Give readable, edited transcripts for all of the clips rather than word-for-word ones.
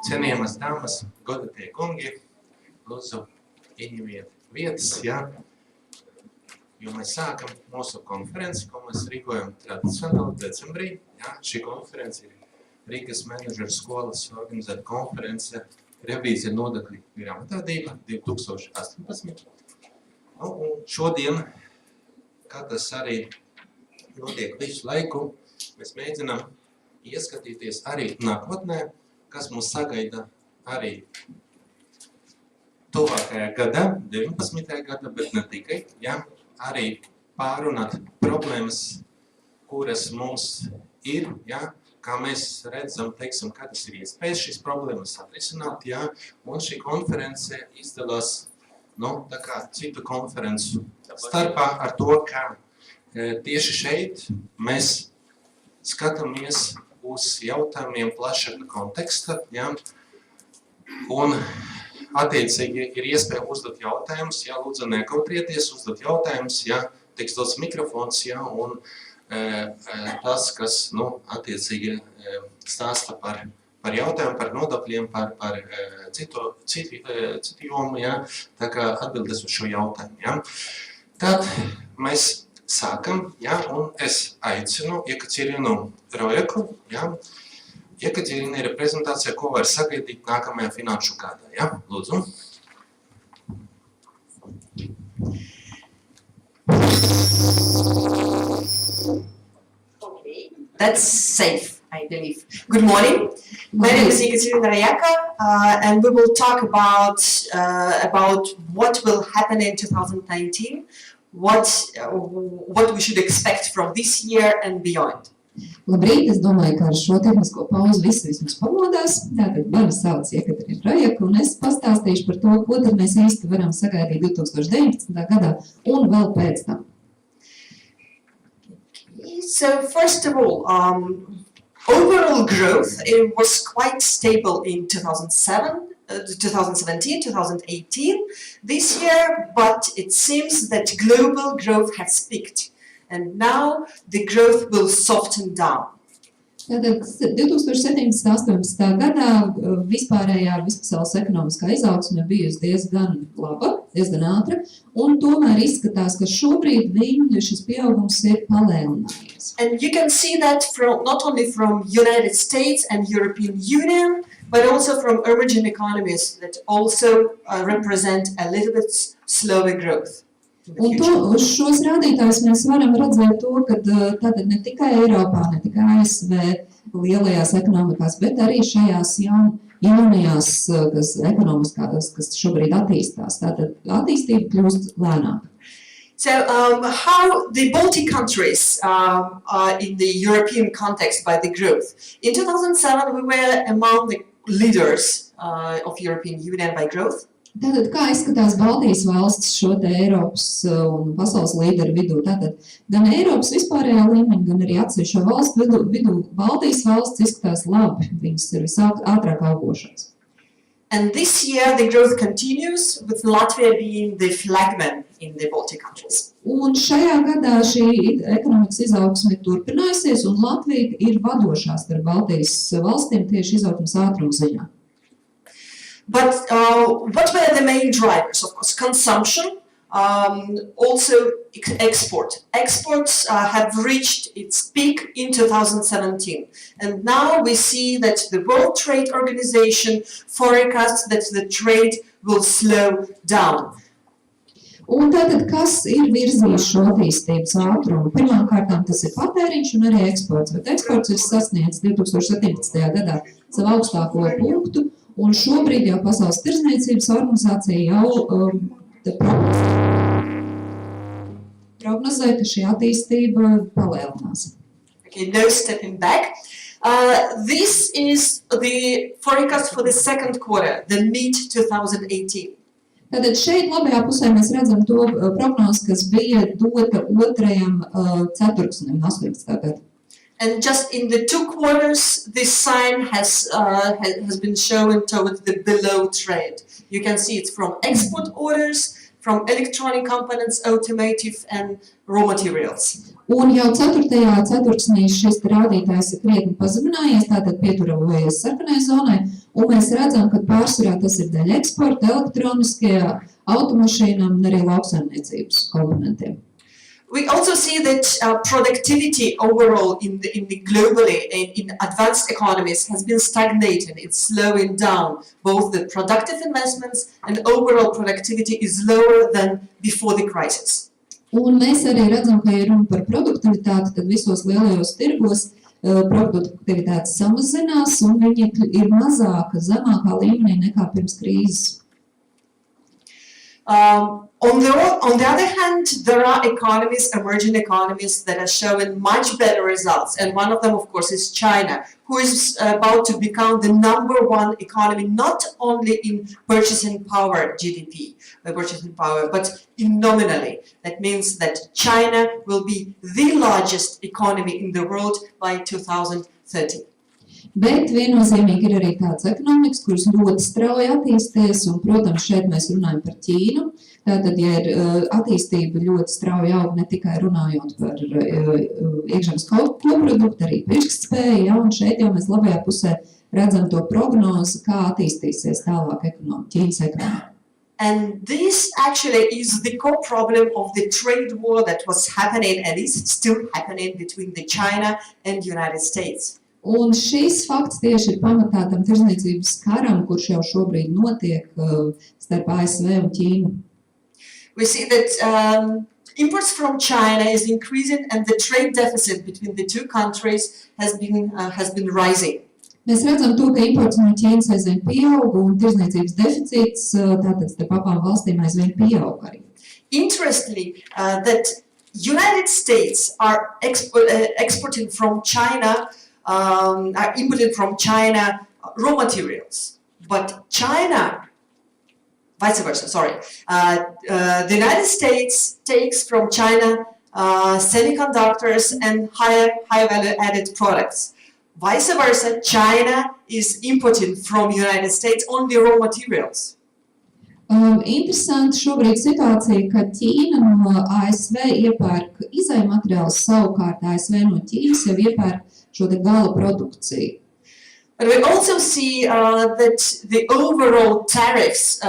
Cienījamas dāmas, godatie kungi, lūdzu, ieņemiet vietas, jā, jo mēs sākam mūsu konferenci, ko mēs rīkojam tradicionāli decembrī. Jā, šī konference ir Rīgas menedžeru skolas organizēta konference Revīzija, nodokļi, grāmatvedība 2018. Un šodien, kā tas arī notiek visu laiku, mēs mēģinām ieskatīties arī nākotnē, kas mūs sagaida arī tuvākajā gadā, 19. gada, bet ne tikai, ja, arī pārunāt problēmas, kuras mums ir, ja, kā mēs redzam, teiksim, kā tas ir iespējas šīs problēmas atrisināt, ja, un šī konference izdalās, tā kā citu konferencu starpā ar to, ka tieši šeit mēs skatāmies uz jautājumiem plašāka konteksta, ja, un attiecīgi ir iespēja uzdot jautājumus, ja, lūdzu nekautrieties, uzdot jautājumus, ja, tiks dots mikrofons, ja, un tas, kas, attiecīgi stāsta par jautājumu, par nodokļiem, par citu jomu, ja, tā kā atbildes uz šo jautājumu, ja. Tad mēs sākam, ja, un es aicinu Jekaterinu Rojeku, ja. Jekaterina ir prezentācija, ko var sagaidīt nākamajā finanšu gadā, ja. Lūdzu. Okay, that's safe, I believe. Good morning. My name is Yekaterina Rojeka, and we will talk about what will happen in 2019. What we should expect from this year and beyond. Labrīt, es domāju, ka ar šo tehnisko pauzi visi vismaz pamodās. Tātad mani sauc Jekaterina Rojeka, un es pastāstīšu par to, ko tad mēs īsti varam sagaidīt 2019. gadā un vēl pēc tam. So first of all, overall growth was quite stable in 2017, 2018 this year, but it seems that global growth has peaked, and now the growth will soften down. Tātad 2017. gadā vispārējā vispasaules ekonomiskā izaugsme bijusi diezgan laba, diezgan ātra, un tomēr izskatās, ka šobrīd šis pieaugums ir palielinājies. And you can see that not only from United States and European Union, but also from emerging economies that also represent a little bit slower growth. Un uz šos rādītājus mēs varam redzēt to, ka tātad ne tikai Eiropā, ne tikai ASV lielajās ekonomikās, bet arī šajās jaunajās ekonomiskās, kas šobrīd attīstās. Tātad attīstība kļūst lēnāka. So how the Baltic countries are in the European context by the growth. In 2007 we were among the leaders of European Union by growth. Tātad, kā izskatās Baltijas valsts šo te Eiropas un pasaules līderu vidū? Tātad, gan Eiropas vispārējā līmeņa, gan arī atsevišķo valstu vidū Baltijas valsts izskatās labi. Viņas ir visātrāk augošās. And this year the growth continues, with Latvia being the flagman in the Baltic countries. Un šajā gadā šī ekonomikas izaugsme turpinājusies, un Latvija ir vadošās starp Baltijas valstīm tieši izaugsmes ātruma ziņā. But what were the main drivers? Of course, consumption, also export. Exports have reached its peak in 2017. And now we see that the World Trade Organization forecasts that the trade will slow down. Un tātad, kas ir virzījis šo attīstības ātrumu? Pirmkārtām tas ir patēriņš un arī eksports, bet eksports ir sasniedzis 2017. gadā savu augstāko punktu, un šobrīd jau Pasaules tirdzniecības organizācija jau prognozē, ka šī attīstība palielinās. Okay, no stepping back. This is the forecast for the second quarter, the mid-2018. Tātad šeit labajā pusē mēs redzam to prognozi, kas bija dota otrajam ceturksnim 18. gada. And just in the 2 quarters, this sign has been shown towards the below trend. You can see it from export orders, from electronic components, automotive and raw materials. Un jau 4. ceturksnī šis rādītājs ir krietni pazeminājies, tātad pieturojies sarkanai zonai, un mēs redzam, ka pārsvarā tas ir daļa eksporta, elektroniskie, automašīnām un arī lauksaimniecības komponentiem. We also see that productivity overall in the globally in advanced economies has been stagnating. It's slowing down. Both the productive investments and overall productivity is lower than before the crisis. Un mēs arī redzam, ka, ja runa par produktivitāti, tad visos lielajos tirgos produktivitāte samazinās un viņa ir mazāka, zemākā līmenī nekā pirms krīzes. On the other hand, there are economies, emerging economies that are showing much better results. And one of them, of course, is China, who is about to become the #1 economy, not only in purchasing power, GDP, but in nominally. That means that China will be the largest economy in the world by 2030. Bet viennozīmīgi ir arī tāds ekonomikas, kuras ļoti strauji attīsties, un, protams, šeit mēs runājam par Ķīnu. Tātad, ja ir attīstība ļoti strauji aug, ne tikai runājot par iekšzemes koproduktu, arī pirktspēju, ja, un šeit jau mēs labajā pusē redzam to prognozi, kā attīstīsies tālāk Ķīnas ekonomika. And this actually is the core problem of the trade war that was happening and is still happening between the China and United States. Un šīs fakts tieši ir pamatā tam tirdzniecības karam, kurš jau šobrīd notiek starp ASV un Ķīnu. We see that imports from China is increasing and the trade deficit between the two countries has been rising. Mēs redzam to, ka imports no Ķīnas aizvien pieaug un tirdzniecības deficīts tātad starp abām valstīm aizvien pieaug arī. Interestingly, that United States are exporting from China are imported from China raw materials, but China, vice versa, the United States takes from China semiconductors and higher value added products. Vice versa, China is importing from United States only raw materials. Interesanti šobrīd situācija, ka Ķīna no ASV iepērk izejmateriālus, savukārt ASV no Ķīnas jau iepērk šo te gala produkciju. But we also see that the overall tariff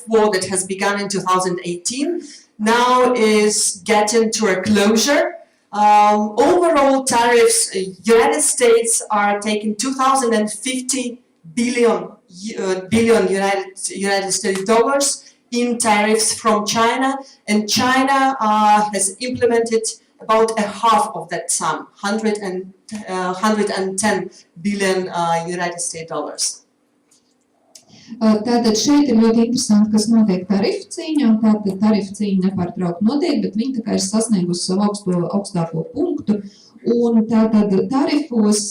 war that has begun in 2018 now is getting to a closure. Overall tariffs, United States are taking 2,050 billion United States dollars in tariffs from China, and China has implemented about a half of that sum, 110 billion United States dollars. Tātad šeit ir ļoti interesanti, kas notiek tarifu cīņā, tātad tarifu cīņa nepārtraukti notiek, bet viņa tā kā ir sasniegusi savu augstāko punktu, un tātad tarifos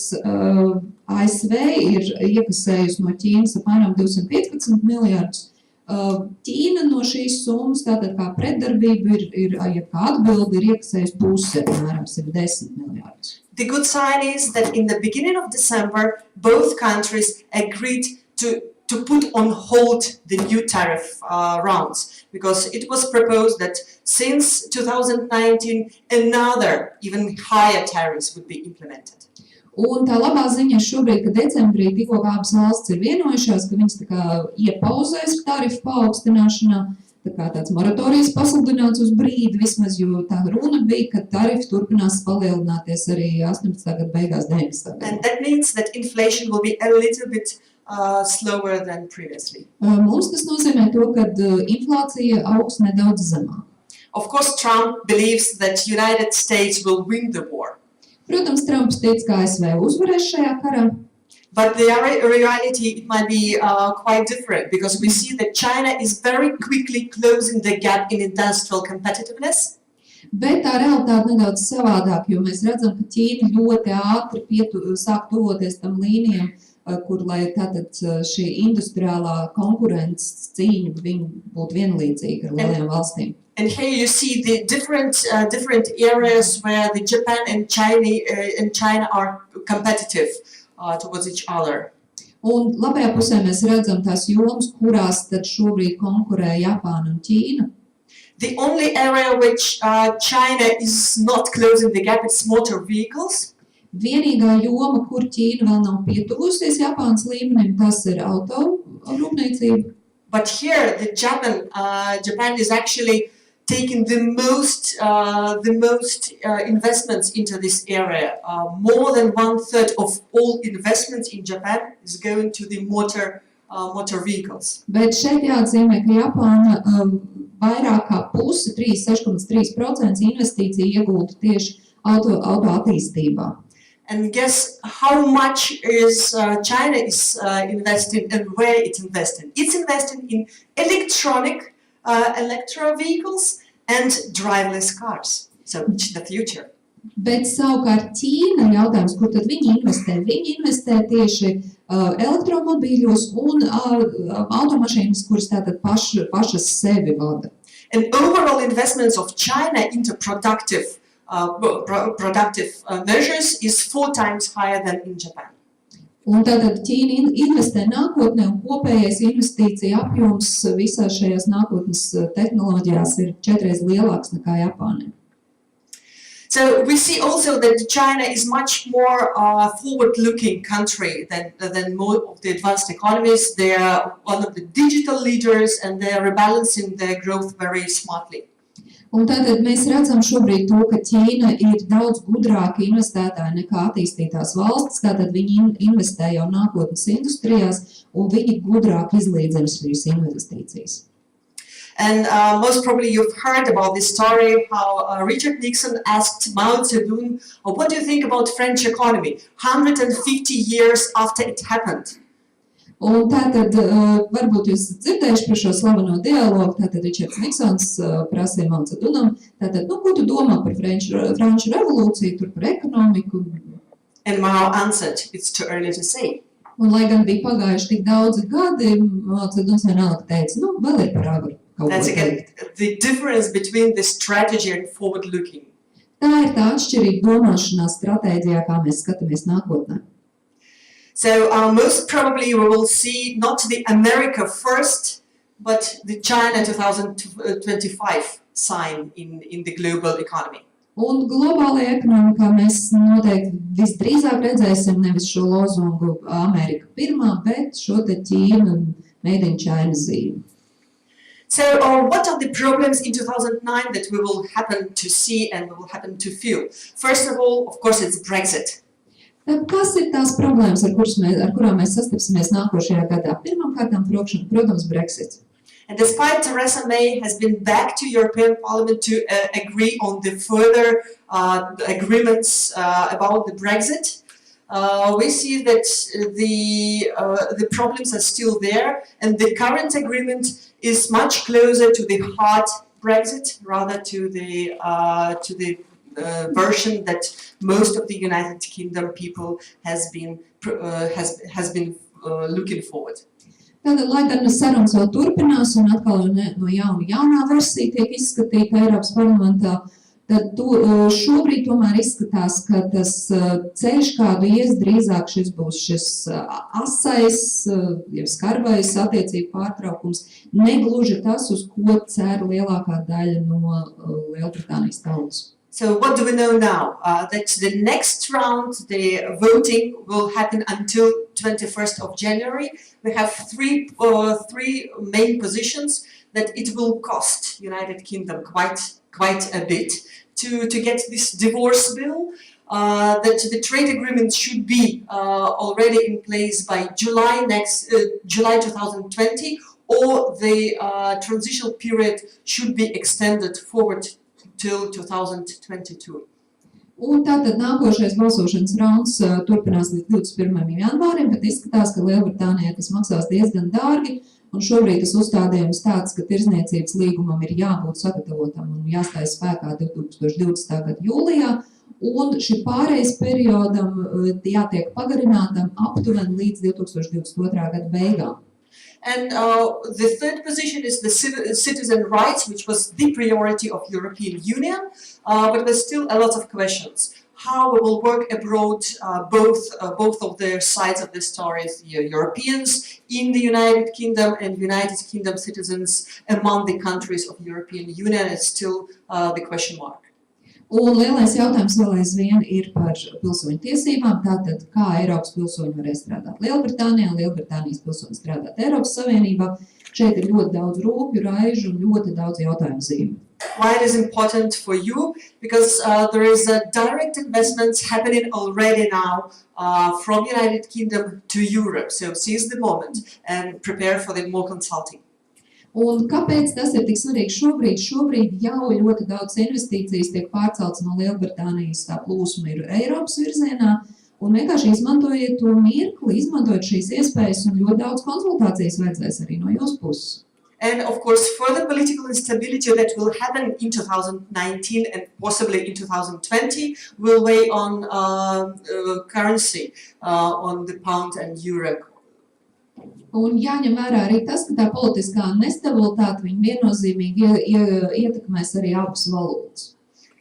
ASV ir iekasējusi no Ķīnas apmēram 215 miljārdus. Ķīna no šīs summas, tātad kā pretdarbība ir ja kā atbildi, ir iekasējusi pusi, apmēram 10 miljārdus. The good sign is that in the beginning of December, both countries agreed to put on hold the new tariff rounds, because it was proposed that since 2019, another even higher tariffs would be implemented. Un tā labā ziņa šobrīd, ka decembrī tikko abas valsts ir vienojušās, ka viņas tā kā iepauzēs tarifu paaugstināšanā, tā kā tāds moratorijas pasludināts uz brīdi vismaz, jo tā runa bija, ka tarifi turpinās palielināties arī 18. gada beigās 19. gada. And that means that inflation will be a little bit slower than previously. Mums tas nozīmē to, ka inflācija augs nedaudz zemāk. Of course, Trump believes that United States will win the war. Protams, Trumps tic, ka ASV uzvarēs šajā karā. But the reality, it might be quite different, because we see that China is very quickly closing the gap in industrial competitiveness. Bet tā realitāte nedaudz savādāk, jo mēs redzam, ka Ķīna ļoti ātri sāk tuvoties tam līnijam, kur, lai tātad šī industriālā konkurences cīņa būtu vienlīdzīga ar lielajām valstīm. And here you see the different areas where the Japan and China are competitive towards each other. Un labajā pusē mēs redzam tās jomas, kurās tad šobrīd konkurē Japāna un Ķīna. The only area which China is not closing the gap is motor vehicles. Vienīgā joma, kur Ķīna vēl nav pietuvusies Japānas līmenim, tas ir auto rūpniecība. But here, the Japan is actually taking the most investments into this area. More than 1/3 of all investments in Japan is going to the motor vehicles. Bet šeit jāatzīmē, ka Japāna vairāk kā pusi, 36,3% investīciju iegulda tieši auto attīstībā. And guess how much is China is investing and where it's investing? It's investing in electro vehicles and driverless cars. So it's the future. Bet savukārt Ķīna jautājums, kur tad viņi investē? Viņi investē tieši elektromobīļos un automašīnas, kuras tātad pašas sevi vada. And overall investments of China into productive measures is 4 times higher than in Japan. Un tātad Ķīna investē nākotnē un kopējais investīcija apjoms visās šajās nākotnes tehnoloģijās ir 4 reizes lielāks nekā Japānai. So we see also that China is much more forward-looking country than more of the advanced economies. They are one of the digital leaders and they are rebalancing their growth very smartly. Un tātad mēs redzam šobrīd to, ka Ķīna ir daudz gudrāka investētāja nekā attīstītās valstis, tātad viņi investē jau nākotnes industrijās un viņi gudrāk izlīdzina šīs investīcijas. And most probably you've heard about this story, how Richard Nixon asked Mao Zedong, what do you think about French economy 150 years after it happened? Un tātad varbūt jūs dzirdējuši par šo slaveno dialogu, tātad Ričards Niksons prasīja Mao Zedongam, tātad, ko tu domā par Franču revolūciju, tur par ekonomiku? And Mao answered, it's too early to say. Un lai gan bija pagājuši tik daudzi gadi, Mao Zedongs vienalga teica, vēl ir par agru. That's again the difference between the strategy and forward-looking. Tā ir tā atšķirība domāšanās stratēģijā, kā mēs skatāmies nākotnē. So most probably we will see not the America first, but the China 2025 sign in the global economy. Un globālajā ekonomikā mēs noteikti visdrīzāk redzēsim nevis šo lozungu Amerika pirmā, bet šo te Ķīna Made in China zīmi. So what are the problems in 2009 that we will happen to see and we will happen to feel? First of all, of course, it's Brexit. Tad kas ir tās problēmas, ar kurām mēs sastapsimies nākošajā gadā? Pirmkārtām, protams, Brexit. And despite Theresa May has been back to European Parliament to agree on the further agreements about the Brexit, we see that the problems are still there, and the current agreement is much closer to the hard Brexit rather to the version that most of the United Kingdom people has been looking forward. Tātad, lai gan sarunas vēl turpinās un atkal no jaunā versija tiek izskatīta Eiropas parlamentā, tad šobrīd tomēr izskatās, ka tas ceļš, kādu ies, drīzāk šis būs šis asais, skarbais attiecību pārtraukums, negluži tas, uz ko cer lielākā daļa no Lielbritānijas tautas. So what do we know now? That the next round, the voting will happen until 21st of January. We have three main positions that it will cost United Kingdom quite a bit to get this divorce bill. That the trade agreement should be already in place by July 2020, or the transitional period should be extended forward till 2022. Un tātad nākošais balsošanas rauns turpinās līdz 21. janvārim, bet izskatās, ka Lielbritānijai tas maksās diezgan dārgi, un šobrīd tas uzstādījums tāds, ka tirzniecības līgumam ir jābūt sagatavotam un jāstājas spēkā 2020. Gada jūlijā, un šī pārejas periodam jātiek pagarinātam aptuveni līdz 2022. Gada beigām. And the third position is the citizen rights, which was the priority of European Union, but there's still a lot of questions. How we will work abroad, both of the sides of the story, the Europeans in the United Kingdom and United Kingdom citizens among the countries of European Union is still the question mark. Un lielais jautājums vēl aizvien ir par pilsoņu tiesībām, tātad kā Eiropas pilsoņi varēs strādāt Lielbritānijā, Lielbritānijas pilsoņi strādāt Eiropas Savienībā. Šeit ir ļoti daudz rūpju, raižu un ļoti daudz jautājumu zīmju. Why it is important for you? Because there is a direct investments happening already now from United Kingdom to Europe. So seize the moment and prepare for the more consulting. Un kāpēc tas ir tik svarīgi šobrīd? Šobrīd jau ļoti daudz investīcijas tiek pārceltas no Lielbritānijas, tā plūsma ir Eiropas virzienā, un vienkārši izmantojiet to mirkli, izmantojiet šīs iespējas, un ļoti daudz konsultācijas vajadzēs arī no jūsu puses. And of course, further political instability that will happen in 2019 and possibly in 2020 will weigh on currency, on the pound and euro. Un jāņem vērā arī tas, ka tā politiskā nestabilitāte viņa viennozīmīgi ietekmēs arī abas valūtas.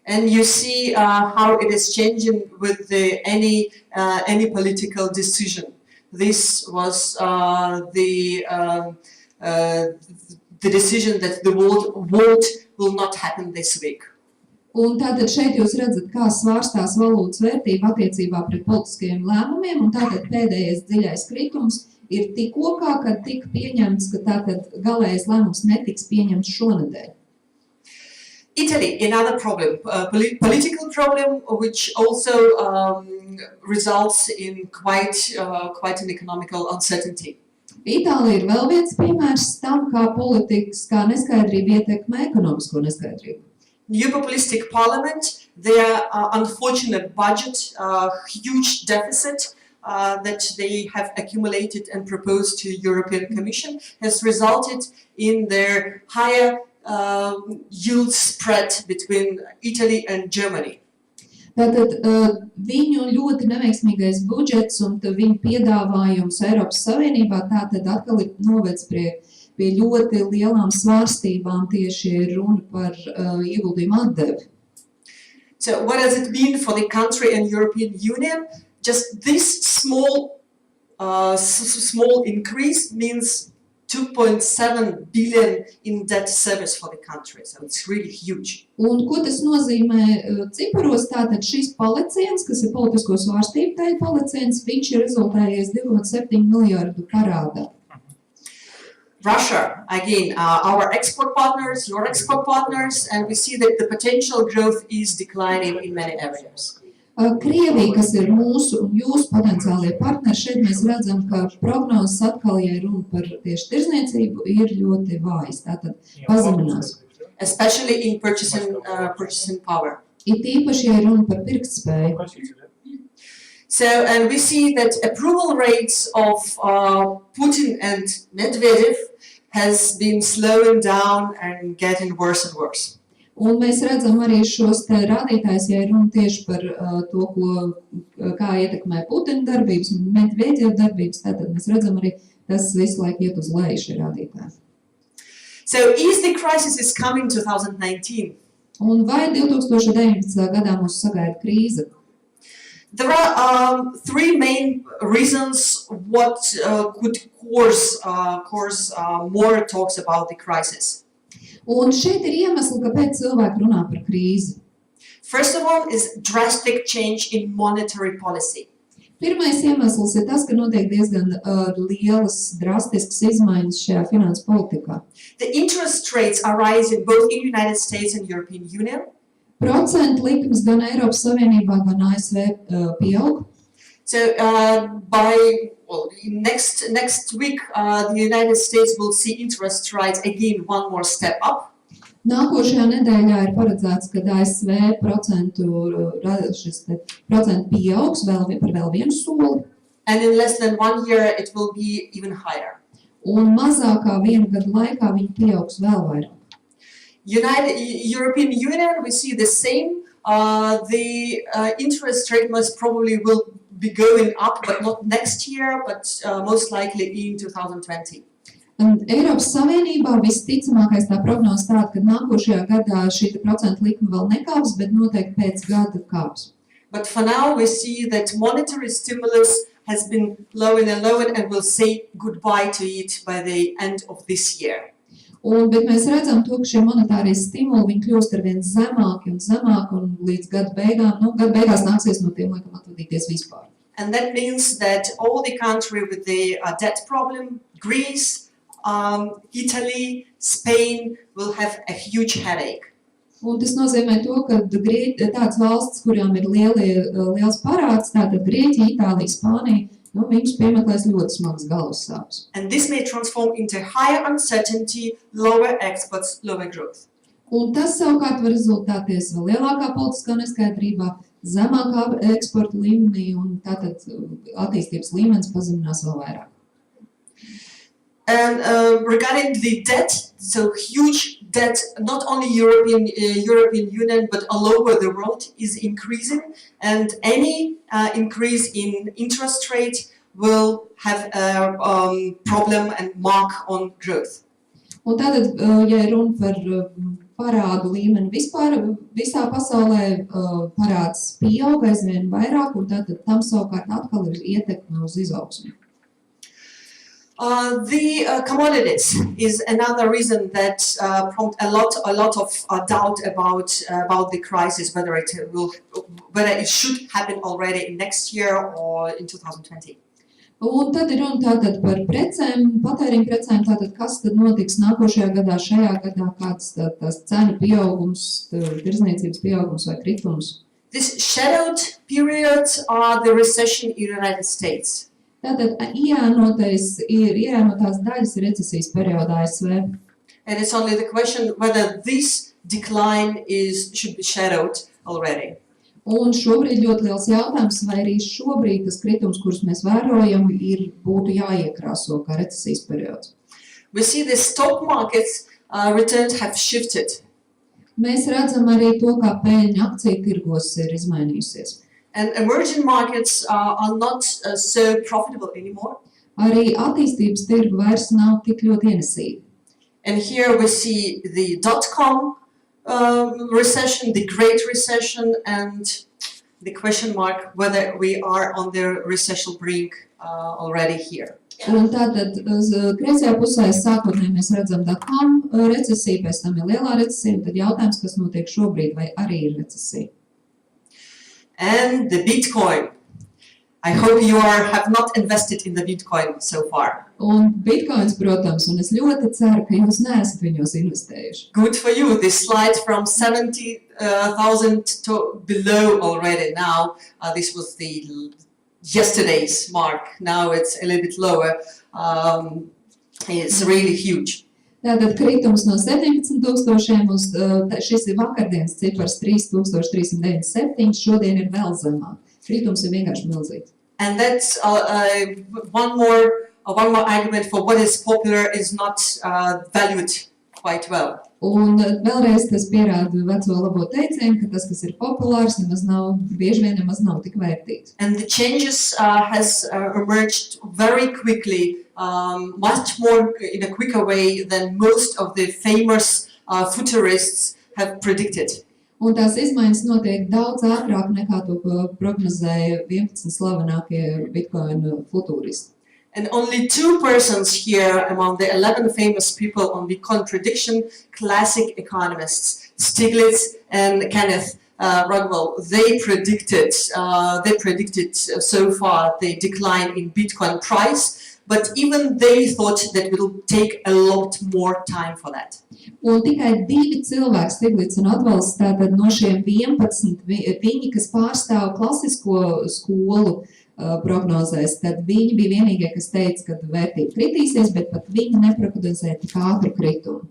And you see how it is changing with any political decision. This was the decision that the vote will not happen this week. Un tātad šeit jūs redzat, kā svārstās valūtas vērtība attiecībā pret politiskajiem lēmumiem, un tātad pēdējais dziļais kritums ir tikko, kad tika pieņemts, ka tātad galējais lēmums netiks pieņemts šonedēļ. Italy, another problem, political problem, which also results in quite an economical uncertainty. Itālija ir vēl viens piemērs tam, kā politiskā neskaidrība ietekmē ekonomisko neskaidrību. New populistic parliament, their unfortunate budget, huge deficit that they have accumulated and proposed to European Commission has resulted in their higher yield spread between Italy and Germany. Tātad viņu ļoti neveiksmīgais budžets un viņu piedāvājums Eiropas Savienībā tātad atkal ir novedis pie ļoti lielām svārstībām, tieši runa par ieguldījumu atdevi. So what does it mean for the country and European Union? Just this small increase means 2.7 billion in debt service for the country. So it's really huge. Un ko tas nozīmē ciparos? Tātad šis paliciens, kas ir politisko svārstību dēļ paliciens, viņš ir rezultējies 2,7 miljardu parādā. Russia, again, our export partners, your export partners, and we see that the potential growth is declining in many areas. Krievija, kas ir mūsu un jūsu potenciālie partneri, šeit mēs redzam, ka prognozes atkal, ja runa par tieši tirzniecību, ir ļoti vājas, tātad pazeminās. Especially in purchasing power. It īpaši, ja runa par pirktspēju. So, and we see that approval rates of Putin and Medvedev has been slowing down and getting worse and worse. Un mēs redzam arī šos te rādītājus, ja runa tieši par to, kā ietekmē Putina darbības un Medvedeva darbības, tātad mēs redzam arī, tas visu laiku iet uz leju šie rādītāji. So, is the crisis is coming 2019? Un vai 2019. Gadā mūs sagaida krīze? There are three main reasons what could cause more talks about the crisis. Un šeit ir iemesli, kāpēc cilvēki runā par krīzi. First of all is drastic change in monetary policy. Pirmais iemesls ir tas, ka notiek diezgan lielas, drastiskas izmaiņas šajā finanses politikā. The interest rates are rising both in United States and European Union. Procentu likmes gan Eiropas Savienībā, gan ASV pieaug. So next week, the United States will see interest rates again one more step up. Nākošajā nedēļā ir paredzēts, ka ASV procentu pieaugs par vēl vienu soli. And in less than 1 year, it will be even higher. Un mazākā viena gada laikā viņi pieaugs vēl vairāk. European Union, we see the same. The interest rate most probably will be going up, but not next year, but most likely in 2020. Un Eiropas Savienībā visticamākais tā prognoze tāda, ka nākošajā gadā šī procentu likme vēl nekāps, bet noteikti pēc gada kāps. But for now, we see that monetary stimulus has been lowered and we'll say goodbye to it by the end of this year. Bet mēs redzam to, ka šie monetārie stimuli, viņi kļūst arvien zemāki un līdz gada beigās nāksies no tiem laikam atvadīties vispār. And that means that all the country with the debt problem, Greece, Italy, Spain, will have a huge headache. Un tas nozīmē to, ka tādas valsts, kurām ir liels parāds, tātad Grieķija, Itālija, Spānija, viņus piemeklēs ļoti smagas galvas sāpes. And this may transform into higher uncertainty, lower exports, lower growth. Un tas savukārt var rezultāties vēl lielākā politiskā neskaidrībā, zemākā eksporta līmenī un tātad attīstības līmenis pazeminās vēl vairāk. And regarding the debt, so huge debt, not only European Union, but all over the world is increasing, and any increase in interest rate will have a problem and mark on growth. Un tātad, ja runa par parādu līmeni vispār, visā pasaulē parāds pieaug aizvien vairāk, un tātad tam savukārt atkal ir ietekme uz izaugsmi. The commodities is another reason that prompt a lot of doubt about the crisis, whether it should happen already next year or in 2020. Un tad ir runa tātad par precēm, patēriņu precēm, tātad kas tad notiks nākošajā gadā, šajā gadā, kāds tās cenu pieaugums, tirdzniecības pieaugums vai kritums. This shadowed periods are the recession in the United States. Tātad ieēnotās daļas ir recesijas periodā ASV. And it's only the question whether this decline should be shadowed already. Un šobrīd ļoti liels jautājums, vai arī šobrīd tas kritums, kurus mēs vērojam, būtu jāiekrāso kā recesijas periods. We see the stock markets returns have shifted. Mēs redzam arī to, kā peļņa akciju tirgos ir izmainījusies. And emerging markets are not so profitable anymore. Arī attīstības tirgu vairs nav tik ļoti ienesīgi. And here we see the dot-com recession, the Great Recession, and the question mark whether we are on the recession brink already here. Un tātad uz kreisajā pusē sākotnēji mēs redzam dot-com recesiju, pēc tam ir lielā recesija, un tad jautājums, kas notiek šobrīd, vai arī ir recesija. And the Bitcoin. I hope you have not invested in the Bitcoin so far. Un Bitcoins, protams, un es ļoti ceru, ka jūs neesat viņos investējuši. Good for you. This slide from 70,000 to below already now. This was the yesterday's mark. Now it's a little bit lower. It's really huge. Tātad kritums no 17,000 uz šis ir vakardienas cipars 3,397, šodien ir vēl zemāk. Kritums ir vienkārši milzīgs. And that's one more argument for what is popular is not valued quite well. Un vēlreiz tas pierāda veco labo teicienu, ka tas, kas ir populārs, bieži vien nemaz nav tik vērtīgs. And the changes has emerged very quickly, much more in a quicker way than most of the famous futurists have predicted. Un tās izmaiņas notiek daudz ātrāk nekā to prognozēja 11 slavenākie Bitcoin futūristi. And only 2 persons here among the 11 famous people on Bitcoin prediction, classic economists, Stiglitz and Kenneth Rugwell, they predicted so far the decline in Bitcoin price, but even they thought that it will take a lot more time for that. Un tikai 2 cilvēki, Stiglitz un Rugwells, tātad no šiem 11, viņi, kas pārstāv klasisko skolu prognozēs, tad viņi bija vienīgie, kas teica, ka vērtība kritīsies, bet pat viņi neprognozēja tik ātru kritumu.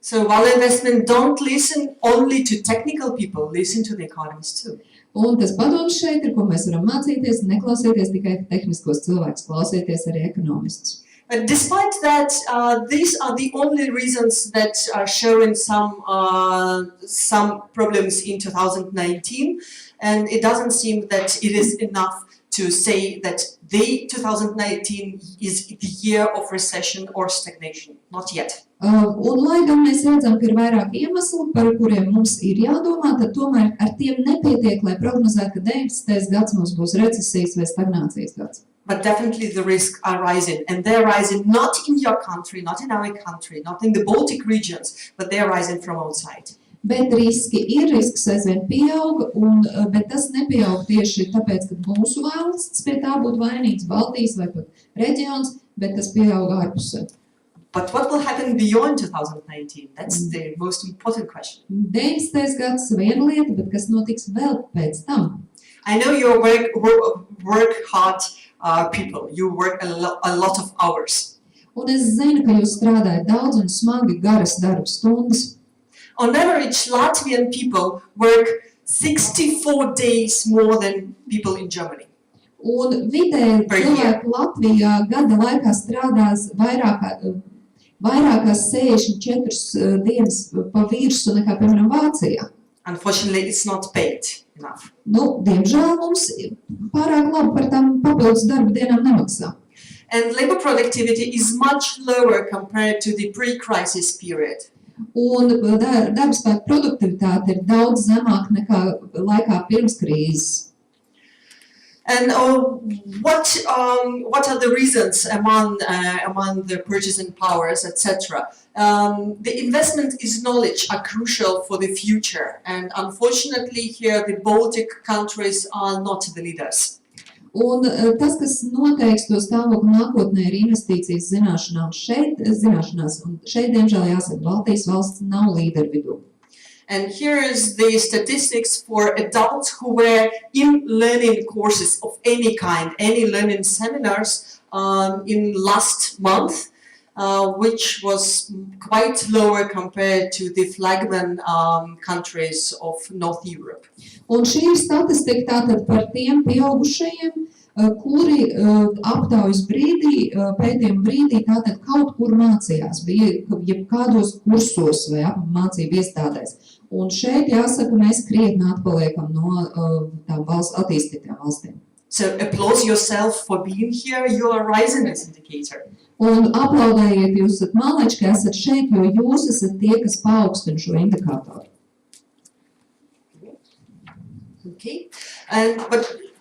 So while investment don't listen only to technical people, listen to the economists too. Un tas padoms šeit ir, ko mēs varam mācīties, neklausieties tikai tehniskos cilvēkus, klausieties arī ekonomistus. But despite that, these are the only reasons that are showing some problems in 2019, and it doesn't seem that it is enough to say that the 2019 is the year of recession or stagnation. Not yet. Un lai gan mēs redzam, ka ir vairāk iemeslu, par kuriem mums ir jādomā, tad tomēr ar tiem nepietiek, lai prognozētu, ka 19. gads mums būs recesijas vai stagnācijas gads. But definitely the risks are rising, and they're rising not in your country, not in our country, not in the Baltic regions, but they're rising from outside. Bet risks aizvien pieauga, bet tas nepieaug tieši tāpēc, ka mūsu valsts pie tā būtu vainīgs, Baltijas vai pat reģions, bet tas pieauga ārpusē. But what will happen beyond 2019? That's the most important question. 19. gads viena lieta, bet kas notiks vēl pēc tam? I know you're work hard people. You work a lot of hours. Un es zinu, ka jūs strādājat daudz un smagi garas darba stundas. On average, Latvian people work 64 days more than people in Germany. Un vidēji cilvēki Latvijā gada laikā strādās vairākās 64 dienas pa virsu nekā, piemēram, Vācijā. Unfortunately, it's not paid enough. Diemžēl mums pārāk labi par tām papildus darba dienām nemaksā. And labor productivity is much lower compared to the pre-crisis period. Un darbspēka produktivitāte ir daudz zemāka nekā laikā pirms krīzes. And what are the reasons among the purchasing powers, etc.? The investment is knowledge are crucial for the future, and unfortunately here the Baltic countries are not the leaders. Un tas, kas noteiks to stāvokli nākotnē, ir investīcijas zināšanās, un šeit, diemžēl, jāsaka, Baltijas valsts nav līderu vidū. And here is the statistics for adults who were in learning courses of any kind, any learning seminars in last month, which was quite lower compared to the flagman countries of North Europe. Un šī ir statistika tātad par tiem pieaugušajiem, kuri aptaujas brīdī, pētījuma brīdī tātad kaut kur mācījās, bija jebkādos kursos vai mācību iestādēs. Un šeit jāsaka, mēs krietni atpaliekam no tām attīstītām valstīm. So applause yourself for being here, you are rising this indicator. Un aplaudējiet, jūs esat malēči, ka esat šeit, jo jūs esat tie, kas paaugstina šo indikātoru.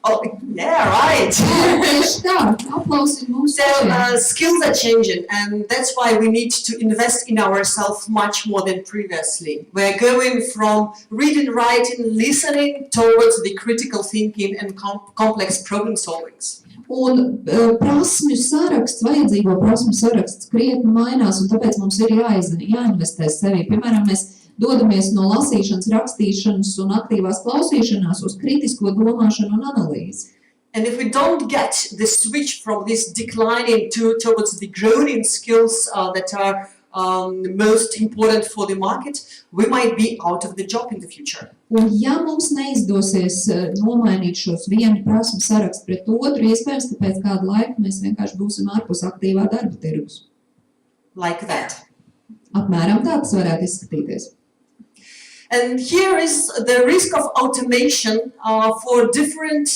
Okay, yeah, right. Tieši tā, aplausi mums. So skills are changing, and that's why we need to invest in ourselves much more than previously. We're going from reading, writing, listening towards the critical thinking and complex problem solving. Un prasmju saraksts, vajadzīgo prasmju saraksts krietni mainās, un tāpēc mums ir jāinvestē sevi. Piemēram, mēs dodamies no lasīšanas, rakstīšanas un aktīvās klausīšanās uz kritisko domāšanu un analīzi. And if we don't get the switch from this declining towards the growing skills that are most important for the market, we might be out of the job in the future. Un ja mums neizdosies nomainīt šos vienu prasmu sarakstu pret otru, iespējams, ka pēc kāda laika mēs vienkārši būsim ārpus aktīvā darba tirgus. Like that. Apmēram tā tas varētu izskatīties. And here is the risk of automation for different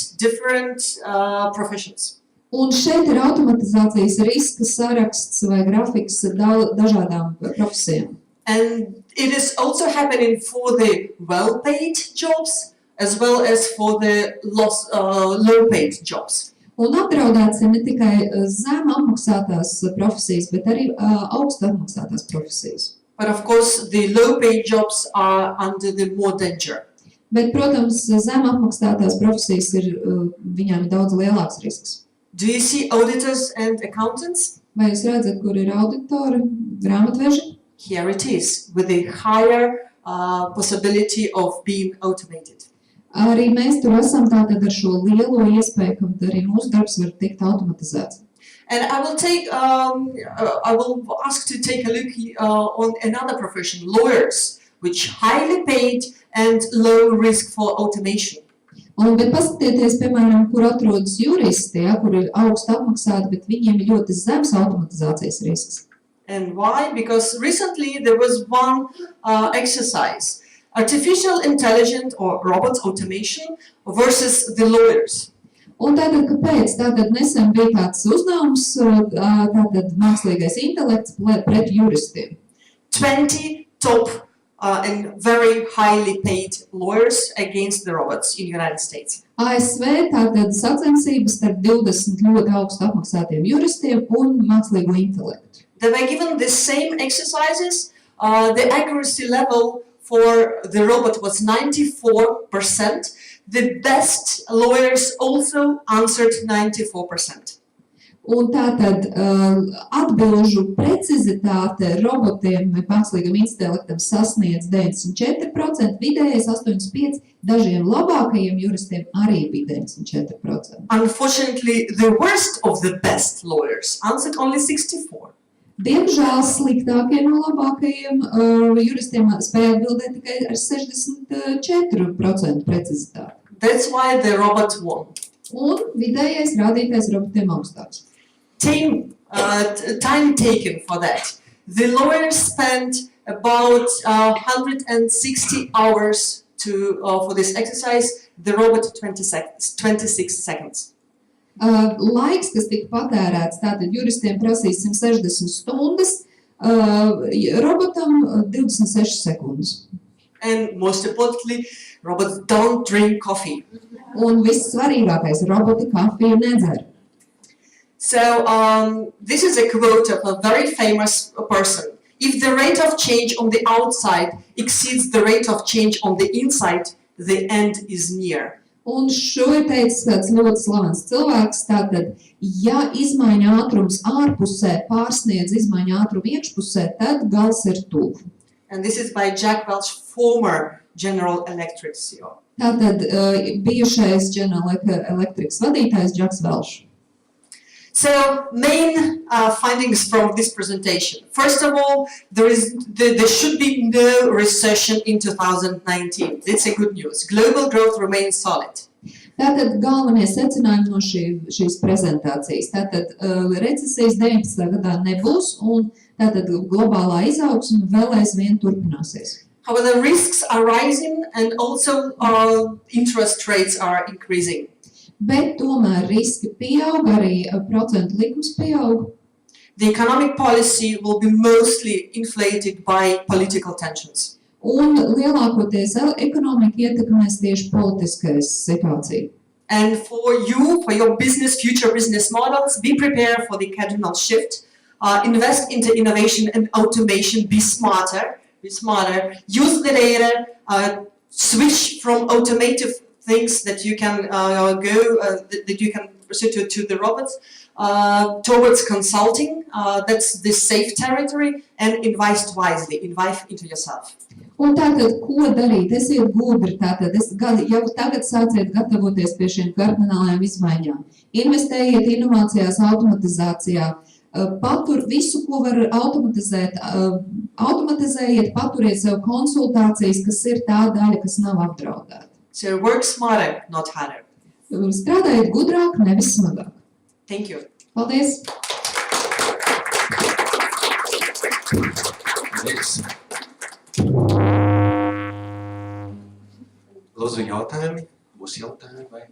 professions. Un šeit ir automatizācijas riska saraksts vai grafiks dažādām profesijām. And it is also happening for the well-paid jobs as well as for the low-paid jobs. Un apdraudēts ir ne tikai zem apmaksātās profesijas, bet arī augstu apmaksātās profesijas. But of course, the low-paid jobs are under the more danger. Bet, protams, zem apmaksātās profesijas viņām ir daudz lielāks risks. Do you see auditors and accountants? Vai jūs redzat, kur ir auditori, grāmatveži? Here it is, with a higher possibility of being automated. Arī mēs tur esam tātad ar šo lielo iespēju, ka arī mūsu darbs var tikt automatizēts. And I will ask to take a look on another profession, lawyers, which highly paid and low risk for automation. Bet paskatieties, piemēram, kur atrodas juristi, ja, kur ir augsti apmaksāti, bet viņiem ir ļoti zems automatizācijas risks. And why? Because recently there was one exercise, artificial intelligence or robots automation versus the lawyers. Un tātad, kāpēc? Tātad nesen bija tāds uzdevums, tātad mākslīgais intelekts pret juristiem. 20 top and very highly paid lawyers against the robots in the United States. ASV tātad sacensības starp 20 ļoti augstu apmaksātiem juristiem un mākslīgo intelektu. They were given the same exercises. The accuracy level for the robot was 94%. The best lawyers also answered 94%. Un tātad atbilžu precizitāte robotiem vai mākslīgam intelektam sasniedz 94%, vidējais 85%, dažiem labākajiem juristiem arī bija 94%. Unfortunately, the worst of the best lawyers answered only 64%. Diemžēl sliktākie no labākajiem juristiem spēja atbildēt tikai ar 64% precizitāti. That's why the robot won. Un vidējais rādītājs robotiem augstāks. Time taken for that. The lawyers spent about 160 hours for this exercise. The robot 26 seconds. Laiks, kas tika patērēts, tātad juristiem prasīs 160 stundas, robotam 26 sekundes. And most importantly, robots don't drink coffee. Un vissvarīgākais, roboti kafiju nedzer. So this is a quote of a very famous person. If the rate of change on the outside exceeds the rate of change on the inside, the end is near. Un šo ir teicis kāds ļoti slavens cilvēks, tātad, ja izmaiņa ātrums ārpusē pārsniedz izmaiņa ātrumu iekšpusē, tad gals ir tuvu. And this is by Jack Welch, former General Electric CEO. Tātad bijušais General Electric vadītājs Jacks Welch. So main findings from this presentation. First of all, there should be no recession in 2019. That's a good news. Global growth remains solid. Tātad galvenie secinājumi no šīs prezentācijas. Tātad recesijas 19. gadā nebūs un tātad globālā izaugsme vēl aizvien turpināsies. However, risks are rising and also interest rates are increasing. Bet tomēr riski pieaug, arī procentu likums pieaug. The economic policy will be mostly inflated by political tensions. Un lielākoties ekonomika ietekmēs tieši politiskais situācija. And for your business, future business models, be prepared for the cardinal shift. Invest into innovation and automation. Be smarter. Use the data. Switch from automative things that you can that you can pursue to the robots towards consulting. That's the safe territory, and invest wisely. Invest into yourself. Un tātad, ko darīt? Esiet gudri, tātad jau tagad sāciet gatavoties pie šiem kardinālajām izmaiņām. Investējiet inovācijās, automatizācijā. Visu, ko var automatizēt, automatizējiet, paturiet sev konsultācijas, kas ir tā daļa, kas nav apdraudēta. So work smarter, not harder. Strādājiet gudrāk, nevis smagāk. Thank you. Paldies! Lūdzu, jautājumi? Būs jautājumi vai?